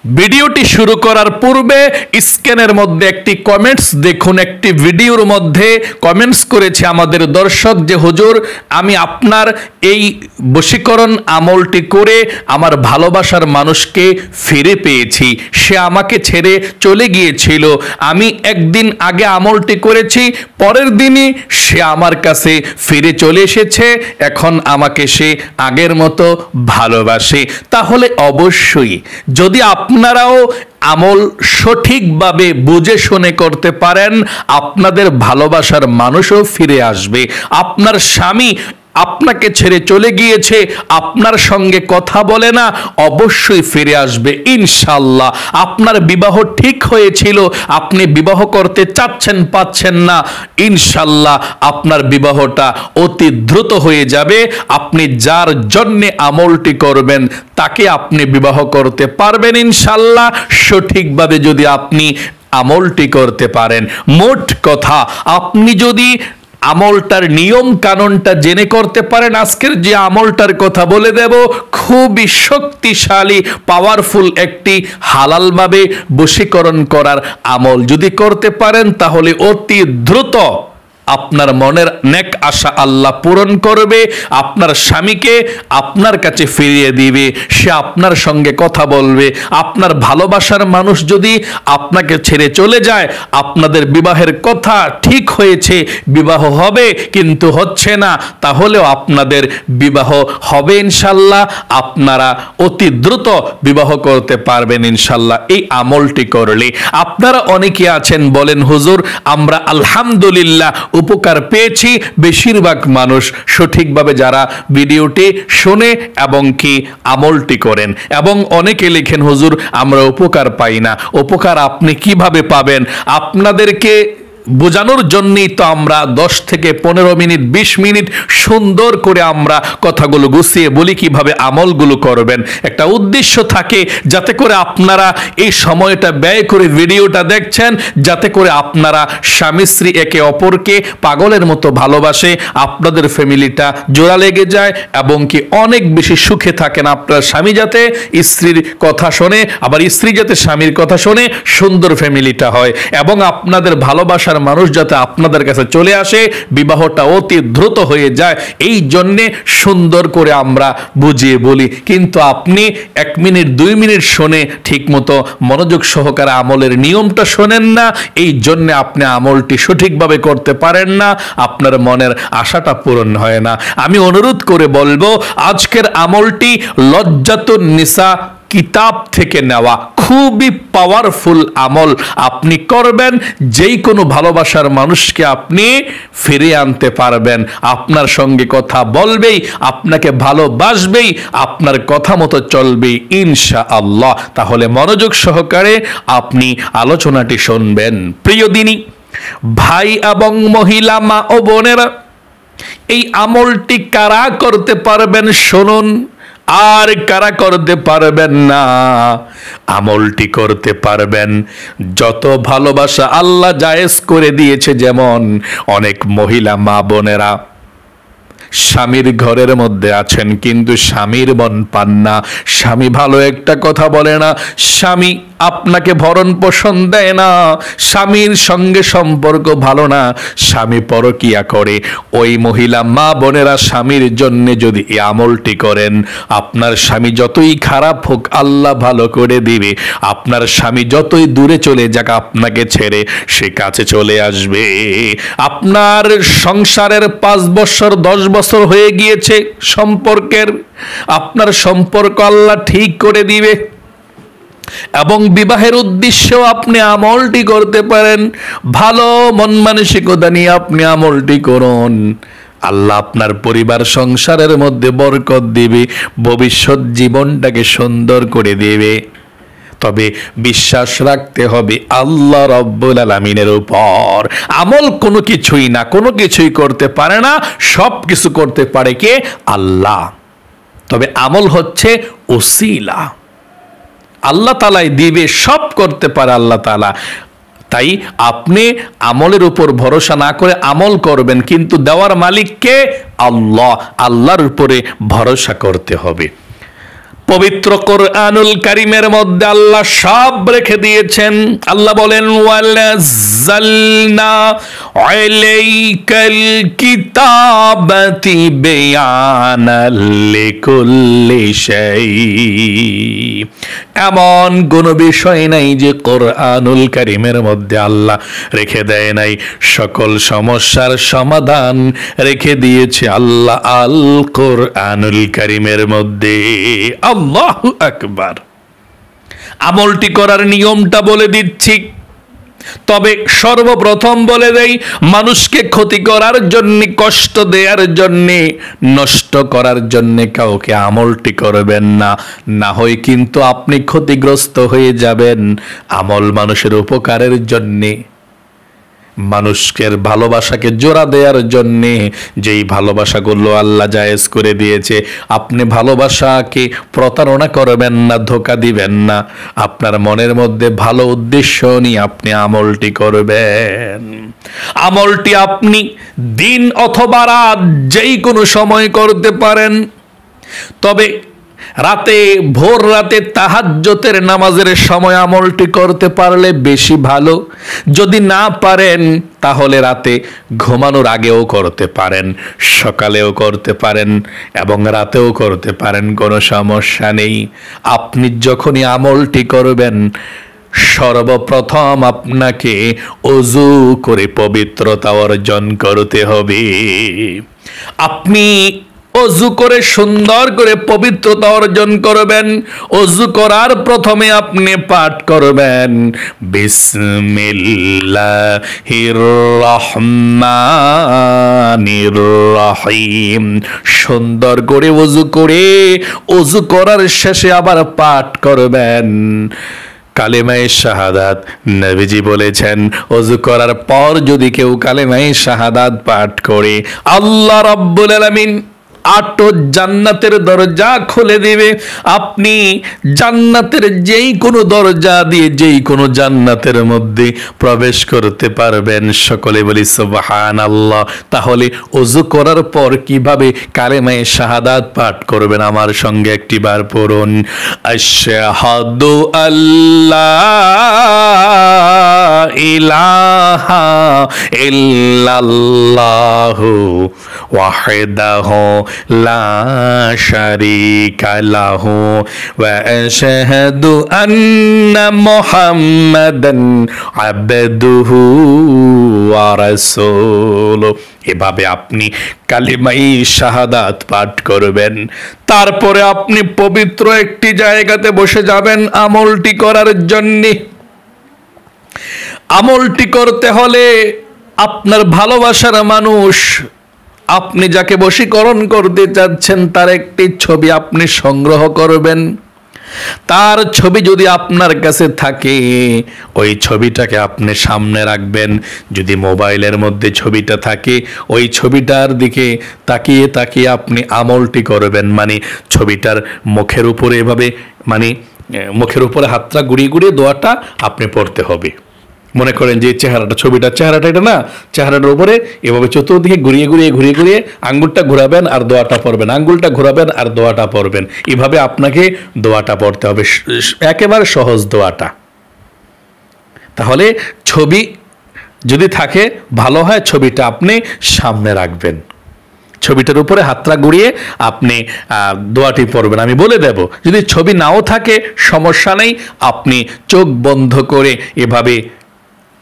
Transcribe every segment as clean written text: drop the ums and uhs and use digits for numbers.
ভিডিওটি শুরু করার পূর্বে স্ক্রিনের মধ্যে একটি কমেন্টস দেখুন। একটি ভিডিওর মধ্যে কমেন্টস করেছে আমাদের দর্শক যে হুজুর, আমি আপনার এই বশীকরণ আমলটি করে আমার ভালোবাসার মানুষকে ফিরে পেয়েছি। সে আমাকে ছেড়ে চলে গিয়েছিল, আমি একদিন আগে আমলটি করেছি, পরের দিনই সে আমার কাছে ফিরে চলে এসেছে, এখন আমাকে সে আগের মতো ভালোবাসে। তাহলে অবশ্যই যদি আপনারাও আমল সঠিকভাবে বুঝে শুনে করতে পারেন, আপনাদের ভালোবাসার মানুষও ফিরে আসবে। আপনার স্বামী আপনাকে ছেড়ে চলে গিয়েছে, আপনার সঙ্গে কথা বলে না, অবশ্যই ফিরে আসবে ইনশাআল্লাহ। আপনার বিবাহ ঠিক হয়েছিল, আপনি বিবাহ করতে চাচ্ছেন, পাচ্ছেন না, ইনশাআল্লাহ আপনার বিবাহটা অতি দ্রুত হয়ে যাবে। আপনি যার জন্যে আমলটি করবেন তাকে আপনি বিবাহ করতে পারবেন ইনশাআল্লাহ, সঠিকভাবে যদি আপনি আমলটি করতে পারেন। মোট কথা, আপনি যদি আমলটার নিয়ম কানুনটা জেনে করতে পারেন, আজকের যে আমলটার কথা বলে দেব খুবই শক্তিশালী পাওয়ারফুল একটি হালালভাবে বশীকরণ করার আমল যদি করতে পারেন, তাহলে অতি দ্রুত আপনার মনের নেক আশা আল্লাহ পূরণ করবে, আপনার স্বামীকে আপনার কাছে ফিরিয়ে দিবে, সে আপনার সঙ্গে কথা বলবে। আপনার ভালোবাসার মানুষ যদি আপনাকে ছেড়ে চলে যায়, আপনাদের বিবাহের কথা ঠিক হয়েছে, বিবাহ হবে কিন্তু হচ্ছে না, তাহলেও আপনাদের বিবাহ হবে ইনশাল্লাহ। আপনারা অতি দ্রুত বিবাহ করতে পারবেন ইনশাল্লাহ এই আমলটি করলে। আপনারা অনেকে আছেন বলেন, হুজুর আমরা আলহামদুলিল্লাহ উপকার পেয়েছি। বেশিরভাগ মানুষ সঠিকভাবে যারা ভিডিওটি শুনে এবং কি আমলটি করেন, এবং অনেকে লিখেন, হুজুর আমরা উপকার পাই না। উপকার আপনি কিভাবে পাবেন? আপনাদেরকে বোঝানোর জন্যই তো আমরা 10 থেকে 15 মিনিট 20 মিনিট সুন্দর করে আমরা কথাগুলো গুছিয়ে বলি কিভাবে আমলগুলো করবেন। একটা উদ্দেশ্য থাকে যাতে করে আপনারা এই সময়টা ব্যয় করে ভিডিওটা দেখছেন, যাতে করে আপনারা স্বামী স্ত্রী একে অপরকে পাগলের মতো ভালোবাসে, আপনাদের ফ্যামিলিটা জোড়া লেগে যায় এবং কি অনেক বেশি সুখে থাকেন। আপনার স্বামী যাতে স্ত্রীর কথা শোনে, আবার স্ত্রী যাতে স্বামীর কথা শোনে, সুন্দর ফ্যামিলিটা হয়, এবং আপনাদের ভালোবাসার মানুষ যাতে আপনাদের কাছে চলে আসে, বিবাহটা অতি দ্রুত হয়ে যায়। এই জন্যে সুন্দর করে আমরা বুঝিয়ে বলি, কিন্তু আপনি 1 মিনিট 2 মিনিট শুনে ঠিকমতো মনোযোগ সহকারে আমলের নিয়মটা শোনেন না, এই জন্যে আপনি আমলটি সঠিকভাবে করতে পারেন না, আপনার মনের আশাটা পূরণ হয় না। আমি অনুরোধ করে বলবো, আজকের আমলটি লজ্জাতুন নিসা কিতাব থেকে নেওয়া, খুবই পাওয়ারফুল আমল। আপনি করবেন, যেই কোনো ভালোবাসার মানুষকে আপনি ফিরিয়ে আনতে পারবেন। আপনার সঙ্গে কথা বলবেই, আপনাকে ভালোবাসবেই, আপনার কথা মতো চলবেই ইনশাআল্লাহ। তাহলে মনোযোগ সহকারে আপনি আলোচনাটি শুনবেন। প্রিয় দিনী ভাই এবং মহিলা, মা ও বোনেরা, এই আমলটি কারা করতে পারবেন শুনুন, আর কারা করতে পারবেন না। আমলটি করতে পারবেন যত ভালোবাসা আল্লাহ জায়েজ করে দিয়েছে। যেমন অনেক মহিলা মা বোনেরা স্বামীর ঘরের মধ্যে আছেন কিন্তু স্বামীর মন পান না, স্বামী ভালো একটা কথা বলে না, স্বামী আপনাকে ভরণ পোষণ দেয় না, স্বামীর সঙ্গে সম্পর্ক ভালো না, স্বামী পরকিয়া করে। ওই মহিলা মা বোনেরা স্বামীর জন্য যদি এই আমলটি করেন, আপনার স্বামী যতই খারাপ হোক আল্লাহ ভালো করে দিবে। আপনার স্বামী যতই দূরে চলে যাক আপনাকে ছেড়ে, সে কাছে চলে আসবে। আপনার সংসারের 5 বছর 10 বছর হয়ে গিয়েছে সম্পর্কের, আপনার সম্পর্ক আল্লাহ ঠিক করে দিবে। এবং বিবাহের উদ্দেশ্যেও আপনি আমলটি করতে পারেন। ভালো মন মানসিকতা নিয়ে আপনি আমলটি করুন, আল্লাহ আপনার পরিবার সংসারের মধ্যে বরকত দিবে, ভবিষ্যৎ জীবনটাকে সুন্দর করে দেবে। তবে বিশ্বাস রাখতে হবে আল্লাহ রাব্বুল আলামিনের উপর। আমল কোনো কিছুই না, কোনো কিছুই করতে পারে না, সব কিছু করতে পারে কে? আল্লাহ। তবে আমল হচ্ছে ওসিলা, আল্লাহ তাআলাই দিবে, সব করতে পারে আল্লাহ তাআলা। তাই আপনি আমলের উপর ভরসা না করে আমল করবেন, কিন্তু দেওয়ার মালিক কে? আল্লাহ। আল্লাহর উপরে ভরসা করতে হবে। পবিত্র কোরআনুল কারীমের মধ্যে আল্লাহ সব রেখে দিয়েছেন। আল্লাহ বলেন ওয়ালাযালনা আলাইকাল কিতাবাতি বিয়ানাল লিকুল্লি শাই। এমন কোনো বিষয় নাই যে কোরআনুল কারীমের মধ্যে আল্লাহ রেখে দেয় নাই। সকল সমস্যার সমাধান রেখে দিয়েছে আল্লাহ আল কোরআনুল কারীমের মধ্যে। আল্লাহু আকবার। আমলটি করার নিয়মটা বলে দিচ্ছি, তবে সর্বপ্রথম বলে দেই, মানুষকে ক্ষতি করার জন্য, কষ্ট দেওয়ার জন্য, নষ্ট করার জন্য কাউকে আমলটি করবেন না, না হয় কিন্তু আপনি ক্ষতিগ্রস্ত হয়ে যাবেন। আমল মানুষের উপকারের জন্যে, মানুষকে ভালোবাসাকে জোড়া দেওয়ার জন্যে, যেই ভালোবাসাগুলো আল্লাহ জায়েজ করে দিয়েছে, আপনি ভালোবাসাকে প্রতারণা করবেন না, ধোঁকা দিবেন না। আপনার মনের মধ্যে ভালো উদ্দেশ্য নিয়ে আপনি আমলটি করবেন। আমলটি আপনি দিন অথবা রাত যেই কোনো সময় করতে পারেন, তবে রাতে, ভোর রাতে তাহাজ্জুদের নামাজের সময় আমলটি করতে পারলে বেশি ভালো। যদি না পারেন তাহলে রাতে ঘুমানোর আগেও করতে পারেন, সকালেও করতে পারেন এবং রাতেও করতে পারেন, কোনো সমস্যা নেই। আপনি যখনই আমলটি করবেন, সর্বপ্রথম আপনাকে ওযু করে পবিত্রতা অর্জন করতে হবে। আপনি ওযু করে সুন্দর করে পবিত্রতা অর্জন করবেন। ওযু করার প্রথমে আপনি পাঠ করবেন বিসমিল্লাহির রহমানির রহিম। সুন্দর করে ওযু করে, ওযু করার শেষে আবার পাঠ করবেন কালেমায়ে শাহাদাত। নবীজি বলেছেন, ওযু করার পর যদি কেউ কালেমায়ে শাহাদাত পাঠ করে, আল্লাহ রাব্বুল আলামিন 8 জান্নাতের দরজা খুলে দিবে। আপনি জান্নাতের যেই কোনো দরজা দিয়ে যেই কোনো জান্নাতের মধ্যে প্রবেশ করতে পারবেন। সকলে বলি সুবহানাল্লাহ। তাহলে ওযু করার পর কিভাবে কালেমায়ে শাহাদাত পাঠ করবেন আমার সঙ্গে একটিবার পড়ুন। আশহাদু আল্লাহ ইলাহা ইল্লাল্লাহু ওয়াহদাহু লা শারীকা লাহু ওয়া আশহাদু আন্না মুহাম্মাদান আবদুহু ওয়া রাসূলুহু। এভাবে আপনি কালিমায়ে শাহাদাত পাঠ করবেন। তারপরে আপনি পবিত্র একটি জায়গাতে বসে যাবেন আমলটি করার জন্য। আমলটি করতে হলে আপনার ভালোবাসার মানুষ, আপনি যাকে বশীকরণ করতে চাচ্ছেন, তার একটি ছবি আপনি সংগ্রহ করবেন। তার ছবি যদি আপনার কাছে থাকে, ওই ছবিটাকে আপনি সামনে রাখবেন। যদি মোবাইলের মধ্যে ছবিটা থাকে, ওই ছবিটার দিকে তাকিয়ে তাকিয়ে আপনি আমলটি করবেন। মানে ছবিটার মুখের উপরে এভাবে, মানে মুখের উপরে হাতটা ঘুরিয়ে ঘুরিয়ে দোয়াটা আপনি পড়তে হবে। মনে করেন যে চেহারাটা, ছবিটার চেহারাটা এটা না, চেহারাটার উপরে এভাবে চতুর্দিকে ঘুরিয়ে ঘুরিয়ে ঘুরিয়ে ঘুরিয়ে আঙ্গুলটা ঘোরাবেন আর দোয়াটা পড়বেন, আঙ্গুলটা ঘোরাবেন আর দোয়াটা পড়বেন। এভাবে আপনাকে দোয়াটা পড়তে হবে, একেবারে সহজ দোয়াটা। তাহলে ছবি যদি থাকে ভালো হয়, ছবিটা আপনি সামনে রাখবেন, ছবিটার উপরে হাতটা ঘুরিয়ে আপনি দোয়াটি পড়বেন। আমি বলে দেব, যদি ছবি নাও থাকে সমস্যা নেই, আপনি চোখ বন্ধ করে এভাবে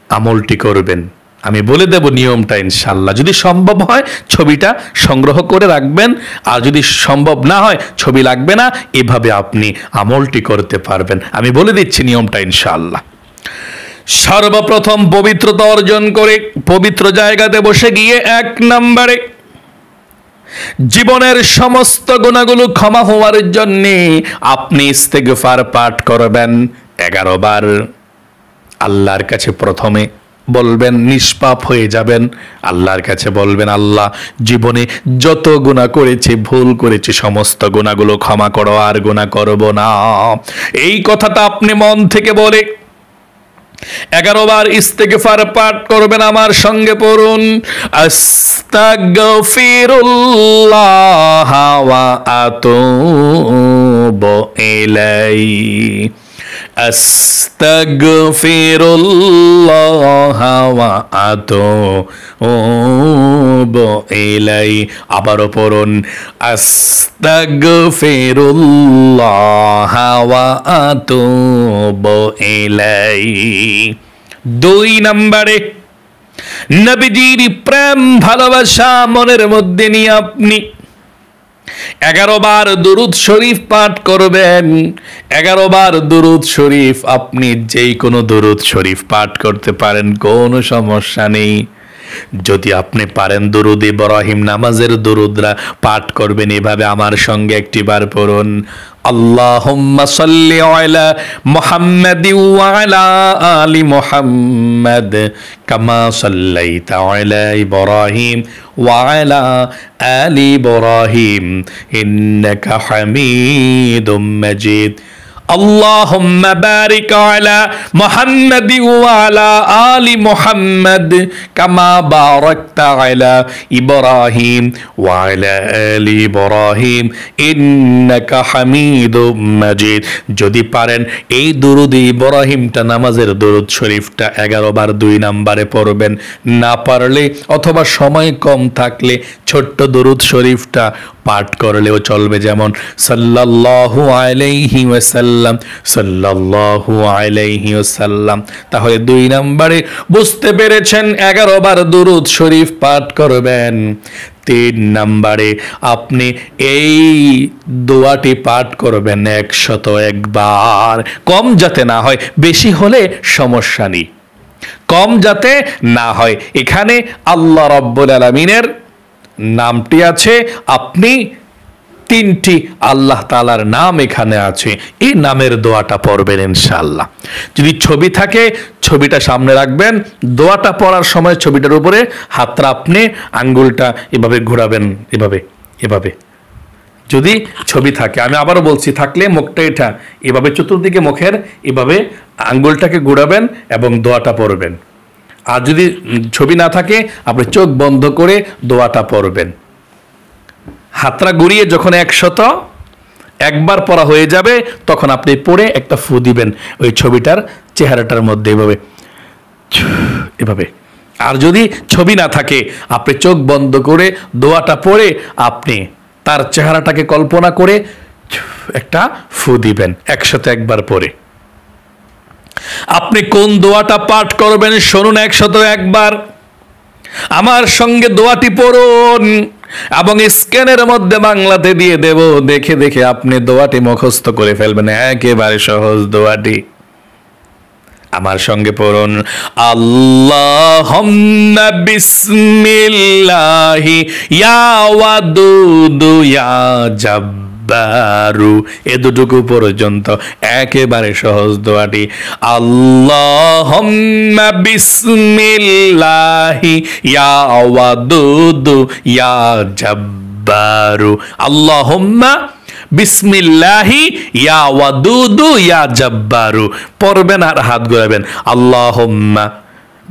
আমলটি করবেন। আমি বলে দেব নিয়মটা ইনশাআল্লাহ। যদি সম্ভব হয় ছবিটা সংগ্রহ করে রাখবেন, আর যদি সম্ভব না হয় ছবি লাগবে না, এভাবে আপনি আমলটি করতে পারবেন। আমি বলে দিচ্ছি নিয়মটা ইনশাআল্লাহ। সর্বপ্রথম পবিত্রতা অর্জন করে পবিত্র জায়গাতে বসে গিয়ে 1 নম্বরে জীবনের সমস্ত গুনাহগুলো ক্ষমা হওয়ার জন্য আপনি ইস্তেগফার পাঠ করবেন 11 বার। আল্লাহর কাছে প্রথমে বলবেন, নিষ্পাপ হয়ে যাবেন, আল্লাহর কাছে বলবেন, আল্লাহ জীবনে যত গুনাহ করেছি, ভুল করেছি, সমস্ত গুনাহগুলো ক্ষমা করো, আর গুনাহ করব না। এই কথাটা আপনি মন থেকে বলে 11 বার ইস্তেগফার পাঠ করবেন, আমার সঙ্গে পড়ুন, আস্তাগফিরুল্লাহ ওয়া আতুবু ইলাইহি, আস্তাগফিরুল্লাহ ওয়া আতুবু ইলাইহি। আবারও পড়ুন, আস্তাগফিরুল্লাহ ওয়া আতুবু ইলাইহি। 2 নম্বরে নবীজির প্রেম ভালোবাসা মনের মধ্যে নিয়ে আপনি 11 বার দুরূদ শরীফ পাঠ করবেন। 11 বার দুরূদ শরীফ, আপনি যেই কোনো দুরূদ শরীফ পাঠ করতে পারেন, কোনো সমস্যা নেই। যদি আপনি পারেন দুরূদ ইব্রাহিম, নামাজের দুরূদরা পাঠ করবেন এভাবে। আমার সঙ্গে একটিবার পড়ুন, আল্লাহুম্মা সাল্লি আলা মুহাম্মাদি ওয়া আলা আলি মুহাম্মাদ কামা সাল্লাইতা আলা ইব্রাহিম ওয়া আলা আলি ইব্রাহিম ইন্নাকা হামিদুম মাজিদ। আল্লাহুম্মা বারিক আলা মুহাম্মাদি ওয়া আলা আলি মুহাম্মাদ কামা বারাকতা আলা ইব্রাহিম ওয়া আলা আলি ইব্রাহিম ইন্নাকা হামিদুম মাজিদ। যদি পারেন এই দুরূদ ইব্রাহিমটা, নামাজের দুরূদ শরীফটা 11 বার 2 নম্বরে পড়বেন। না পারলে অথবা সময় কম থাকলে ছোট্ট দুরূদ শরীফটা পাঠ করলেও চলবে, যেমন সাল্লাল্লাহু আলাইহি ওয়াসাল্লাম, সাল্লাল্লাহু আলাইহি ওয়াসাল্লাম। তাহলে 2 নম্বরে বুঝতে পেরেছেন, 11 বার দুরূদ শরীফ পাঠ করবেন। 3 নম্বরে আপনি এই দোয়াটি পাঠ করবেন 101 বার। কম যাতে না হয়, বেশি হলে সমস্যা নেই, কম যাতে না হয়। এখানে আল্লাহ রাব্বুল আলামিনের নামটি আছে, আপনি 3টি আল্লাহ তাআলার নাম এখানে আছে, এই নামের দোয়াটা পড়বেন ইনশাআল্লাহ। যদি ছবি থাকে ছবিটা সামনে রাখবেন, দোয়াটা পড়ার সময় ছবিটার উপরে হাতটা আপনি আঙ্গুলটা এভাবে ঘোরাবেন, এভাবে এভাবে। যদি ছবি থাকে, আমি আবারও বলছি, থাকলে মুখটা এটা এভাবে চতুর্দিকে মুখের এভাবে আঙ্গুলটাকে ঘোরাবেন এবং দোয়াটা পড়বেন। আর যদি ছবি না থাকে আপনি চোখ বন্ধ করে দোয়াটা পড়বেন। হাতটা ঘুরিয়ে যখন 101 বার পড়া হয়ে যাবে তখন আপনি পড়ে একটা ফু দিবেন ওই ছবিটার চেহারাটার মধ্যে, এভাবে এভাবে। আর যদি ছবি না থাকে আপনি চোখ বন্ধ করে দোয়াটা পড়ে আপনি তার চেহারাটাকে কল্পনা করে একটা ফু দিবেন 101 বার পড়ে। আপনি কোন দোয়াটা পাঠ করবেন শুনুন 101 বার। আমার সঙ্গে দোয়াটি পড়ুন এবং স্ক্যানের মধ্যে বাংলাতে দিয়ে দেব, দেখে দেখে আপনি দোয়াটি মুখস্থ করে ফেলবেন। একেবারে সহজ দোয়াটি। আমার সঙ্গে পড়ুন, আল্লাহুম্মা বিসমিল্লাহি ইয়া ওয়াদুদু ইয়া জাব্বারু। এ দুটুকু পর্যন্ত একেবারে সহজ দোয়াটি। আল্লাহুম্মা বিসমিল্লাহি ইয়া ওয়াদুদু ইয়া জাব্বারু। আল্লাহুম্মা বিসমিল্লাহি ইয়া ওয়াদুদু ইয়া জাব্বারু পড়বেন আর হাত ঘোরাবেন। আল্লাহুম্মা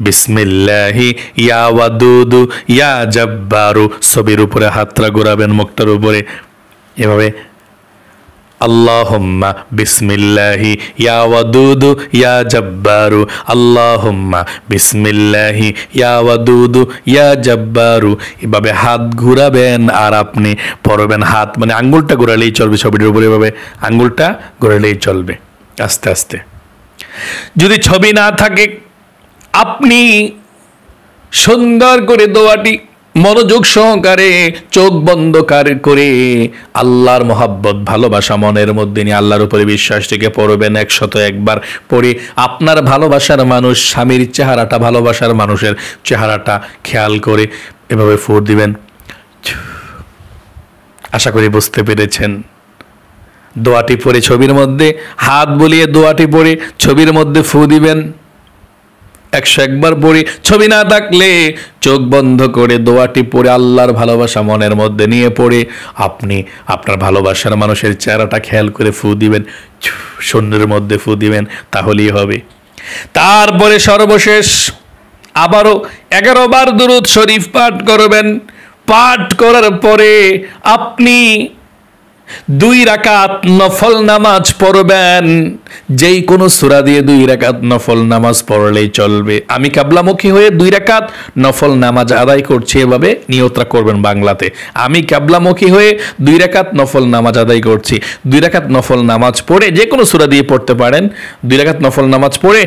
বিসমিল্লাহি ইয়া ওয়াদুদু ইয়া জাব্বারু। ছবির উপরে হাতটা ঘোরাবেন, মুখটার উপরে এভাবে। আল্লাহুম্মা বিসমিল্লাহি ইয়া ওয়াদুদু ইয়া জাব্বারু। আল্লাহুম্মা বিসমিল্লাহি ইয়া ওয়াদুদু ইয়া জাব্বারু। এভাবে হাত ঘুরাবেন আর আপনি পড়বেন। হাত মানে আঙ্গুলটা ঘোরালেই চলবে, ছবিটার উপরে এভাবে আঙ্গুলটা ঘোরালেই চলবে আস্তে আস্তে। যদি ছবি না থাকে আপনি সুন্দর করে দোয়াটি মনোযোগ সহকারে চোখ বন্ধ করে আল্লাহর মহাব্বত ভালোবাসা মনের মধ্যে নিয়ে আল্লাহর উপরে বিশ্বাস থেকে পড়বেন 101 বার। পড়ে আপনার ভালোবাসার মানুষ, স্বামীর চেহারাটা, ভালোবাসার মানুষের চেহারাটা খেয়াল করে এভাবে ফু দিবেন। আশা করি বুঝতে পেরেছেন। দোয়াটি পড়ে ছবির মধ্যে হাত বুলিয়ে দোয়াটি পড়ে ছবির মধ্যে ফু দিবেন 101 বার পড়ে। ছবি না থাকলে চোখ বন্ধ করে দোয়াটি পড়ে আল্লাহর ভালোবাসা মনের মধ্যে নিয়ে পড়ে আপনি আপনার ভালোবাসার মানুষের চেহারাটা খেয়াল করে ফু দিবেন, শূন্যের মধ্যে ফু দিবেন, তাহলেই হবে। তারপরে সর্বশেষ আবারও 11 বার দুরূদ শরীফ পাঠ করবেন। পাঠ করার পরে আপনি 2 রাকাত নফল নামাজ পড়বেন। যেই কোনো সূরা দিয়ে 2 রাকাত নফল নামাজ পড়লেই চলবে। আমি কিবলামুখী হয়ে 2 রাকাত নফল নামাজ আদায় করছি, এভাবে নিয়তটা করবেন বাংলাতে। আমি কিবলামুখী হয়ে 2 রাকাত নফল নামাজ আদায় করছি। 2 রাকাত নফল নামাজ পড়ে, যে কোনো সূরা দিয়ে পড়তে পারেন, 2 রাকাত নফল নামাজ পড়ে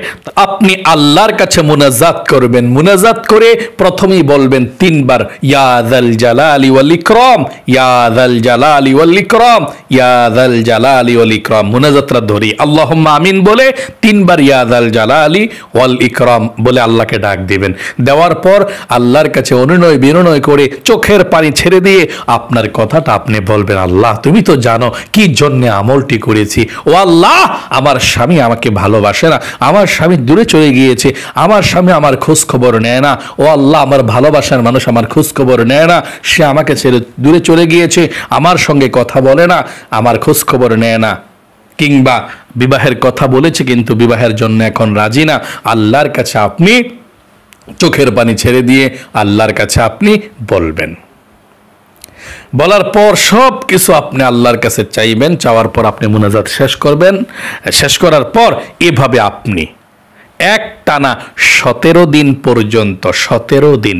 আপনি আল্লাহর কাছে মুনাজাত করবেন। মুনাজাত করে প্রথমেই বলবেন 3 বার, ইয়া যাল জালালি ওয়াল ইকরাম, ইয়া যাল জালালি ওয়াল ইকরাম, ইয়া যাল জালালি ওয়াল ইকরাম। মুনাজাতটা ধরি, আল্লাহুম্মা আমিন বলে 3 বার ইয়া যাল জালালি ওয়াল ইকরাম বলে আল্লাহকে ডাক দিবেন। দেওয়ার পর আল্লাহর কাছে অনুনয় বিনয় করে চোখের পানি ছেড়ে দিয়ে আপনার কথাটা আপনি বলবেন, আল্লাহ তুমি তো জানো কি জন্য আমলটি করেছি। ও আল্লাহ, আমার স্বামী আমাকে ভালোবাসে না, আমার স্বামী দূরে চলে গিয়েছে, আমার স্বামী আমার খোঁজ খবর নেয় না। ও আল্লাহ, আমার ভালোবাসার মানুষ আমার খোঁজ খবর নেয় না, সে আমাকে ছেড়ে দূরে চলে গিয়েছে, আমার সঙ্গে কথা বলে না, আমার খোঁজ খবর নেয় না, কিংবা বিবাহের কথা বলেছে কিন্তু বিবাহের জন্য এখন রাজি না। আল্লাহর কাছে আপনি চোখের পানি ছেড়ে দিয়ে আল্লাহর কাছে আপনি বলবেন। বলার পর সব কিছু আপনি আল্লাহর কাছে চাইবেন। চাওয়ার পর আপনি মুনাজাত শেষ করবেন। শেষ করার পর এভাবে আপনি একটানা 17 দিন পর্যন্ত, 17 দিন,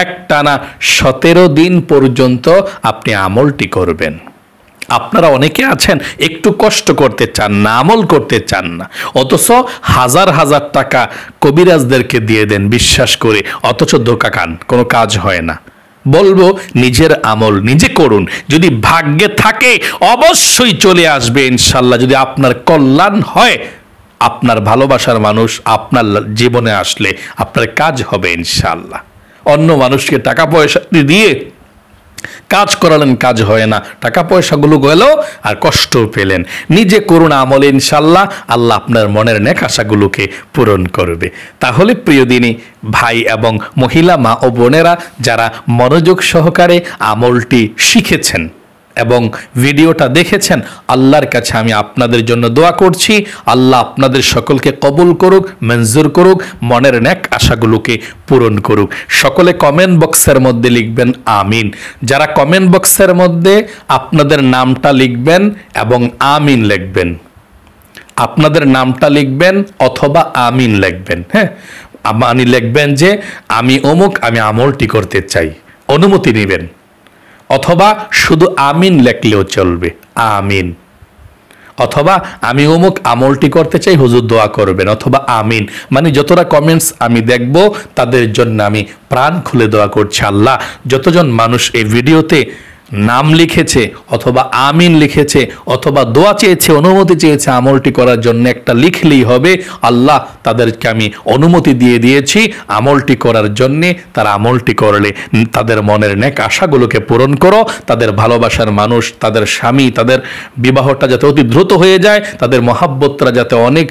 একটানা 17 দিন পর্যন্ত আপনি আমলটি করবেন। আপনারা অনেকে আছেন একটু কষ্ট করতে চান না, আমল করতে চান না, অথচ হাজার হাজার টাকা কবিরাজদেরকে দিয়ে দেন বিশ্বাস করে, অথচ ধোঁকা খান, কোনো কাজ হয় না। বলবো নিজের আমল নিজে করুন, যদি ভাগ্যে থাকে অবশ্যই চলে আসবে ইনশাল্লাহ। যদি আপনার কল্যাণ হয়, আপনার ভালোবাসার মানুষ আপনার জীবনে আসলে আপনার কাজ হবে ইনশাল্লাহ। অন্য মানুষকে টাকা পয়সা দিয়ে কাজ করালেন, কাজ হয় না, টাকা পয়সাগুলো গেল আর কষ্ট পেলেন। নিজে করুন আমল, ইনশাল্লাহ আল্লাহ আপনার মনের নেক আশাগুলোকে পূরণ করবে। তাহলে প্রিয় দিনী ভাই এবং মহিলা মা ও বোনেরা, যারা মনোযোগ সহকারে আমলটি শিখেছেন এবং ভিডিওটা দেখেছেন, আল্লাহর কাছে আমি আপনাদের জন্য দোয়া করছি, আল্লাহ আপনাদের সকলকে কবুল করুক, মঞ্জুর করুক, মনের নেক আশাগুলোকে পূরণ করুক। সকলে কমেন্ট বক্সের মধ্যে লিখবেন আমিন। যারা কমেন্ট বক্সের মধ্যে আপনাদের নামটা লিখবেন এবং আমিন লিখবেন, আপনাদের নামটা লিখবেন অথবা আমিন লিখবেন। হ্যাঁ, আপনি লিখবেন যে আমি অমুক, আমি আমলটি করতে চাই, অনুমতি নেবেন, অথবা শুধু আমিন লেখলেও চলবে, আমিন, অথবা আমি অমুক আমলটি করতে চাই, হুজুর দোয়া করবেন, অথবা আমিন। মানে যতটা কমেন্টস আমি দেখব তাদের জন্য আমি প্রাণ খুলে দোয়া করছি। আল্লাহ, যতজন মানুষ এই ভিডিওতে নাম লিখেছে অথবা আমিন লিখেছে অথবা দোয়া চেয়েছে, অনুমতি চেয়েছে আমলটি করার জন্য, একটা লিখলেই হবে। আল্লাহ, তাদেরকে আমি অনুমতি দিয়ে দিয়েছি আমলটি করার জন্যে। তারা আমলটি করলে তাদের মনের নেক আশাগুলোকে পূরণ করো, তাদের ভালোবাসার মানুষ, তাদের স্বামী, তাদের বিবাহটা যাতে অতি দ্রুত হয়ে যায়, তাদের মহাব্বতটা যাতে অনেক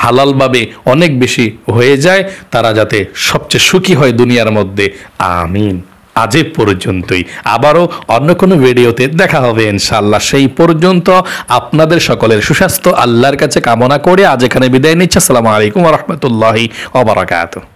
হালালভাবে অনেক বেশি হয়ে যায়, তারা যাতে সবচেয়ে সুখী হয় দুনিয়ার মধ্যে, আমিন। আজ এ পর্যন্তই, আবারও অন্য কোনো ভিডিওতে দেখা হবে ইনশাআল্লাহ। সেই পর্যন্ত আপনাদের সকলের সুস্বাস্থ্য আল্লাহর কাছে কামনা করে আজ এখানে বিদায় নিচ্ছি। আসসালামু আলাইকুম ওয়া রাহমাতুল্লাহি ওয়া বারাকাতুহু।